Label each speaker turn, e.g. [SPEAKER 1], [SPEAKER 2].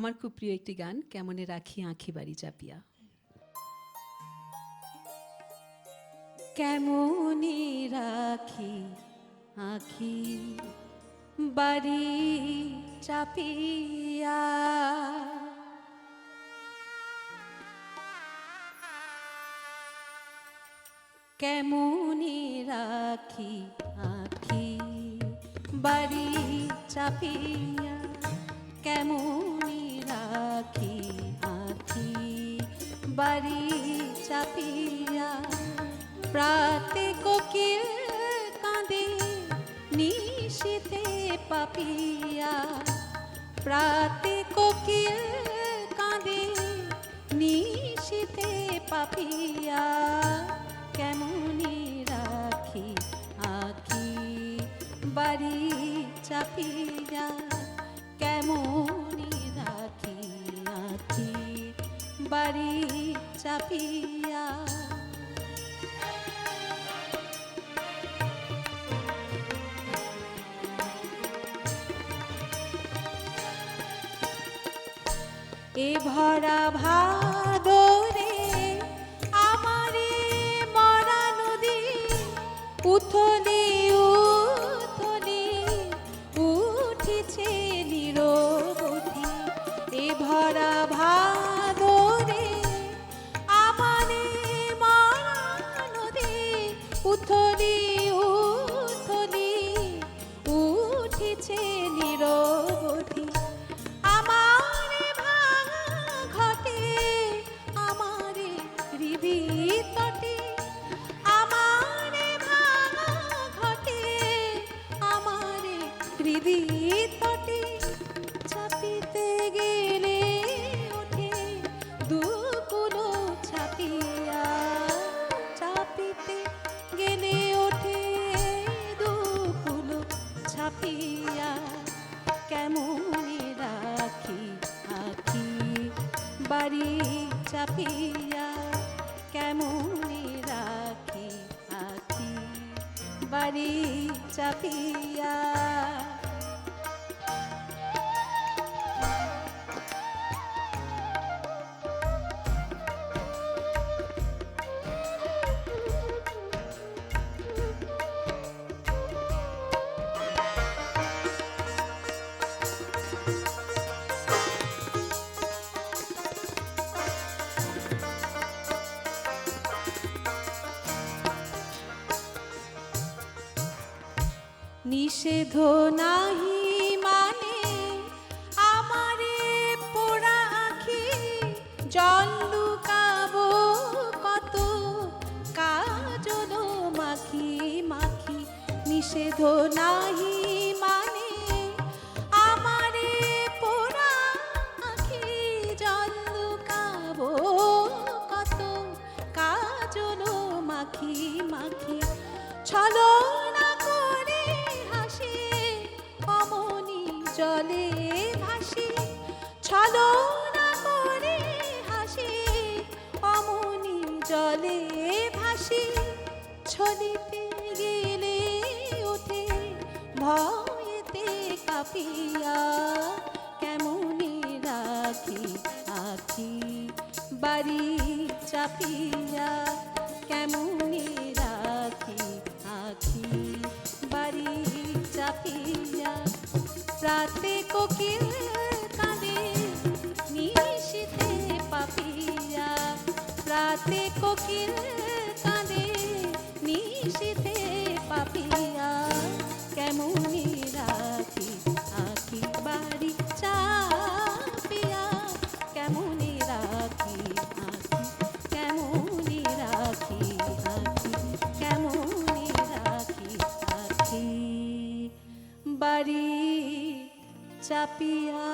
[SPEAKER 1] আমার খুব প্রিয় একটি গান, কেমনে রাখি আঁখি বাড়ি চাপিয়া। কেমনে রাখি আঁখি বাড়ি চাপিয়া, কেমনে রাখি আঁখি বাড়ি চাপিয়া, কেমনে রাখি আঁখি বাড়ি চাপিয়া। প্রাতে কোকিল কাঁদে নিশীথে পাপিয়া, প্রাতে কোকিল কাঁদে নিশীথে পাপিয়া। কেমনে রাখি আঁখি বাড়ি চাপিয়া, কেমনে রাখি আঁখি বাড়ি চাপিয়া। এ ভরা ভাদরে আমারে মরা নদী, উথলি উথলি উঠিছে নিরবধি। এ ভরা ভাদরে আমারে মরা নদী, উথলি উথলি উঠিছে নিরবধি। তটে আমারে ভাঙা ঘটে, আমারে হৃদি তটে ছাপিতে গেলে ওঠে দুকুলো ছাপিয়া, চাপিতে গেলে ওঠে দুকুলো ছাপিয়া। কেমনে রাখি আঁখি বাড়ি চাপিয়া, কেমনে রাখি আঁখি বাড়ি চাপিয়া। নিষেধ নাহি মানে আমারে পোড়া আঁখি, জল লুকাবো কত কাজল মাখি মাখি। নিষেধ নাহি মানে আমারে পোড়া আঁখি, জল লুকাবো কত কাজল মাখি মাখি। ছলো জলে ভাসি, ছলনা করে হাসি অমনি জলে ভাসি। ছলিতে গেলে ওঠে ভয়েতে কাঁপিয়া, কেমনে রাখি আঁখি বাড়ি চাপিয়া, কেমনে রাখি আঁখি বাড়ি চাপিয়া। রাতে কোকিল কাঁদে নিশীথে পাপিয়া, রাতে কোকিল কাঁদে নিশীথে পাপিয়া। কেমনে রাখি আঁখি বাড়ি চাপিয়া, কেমনে রাখি আঁখি, কেমনে রাখি আঁখি, কেমনে রাখি আঁখি বাড়ি চাপিয়া।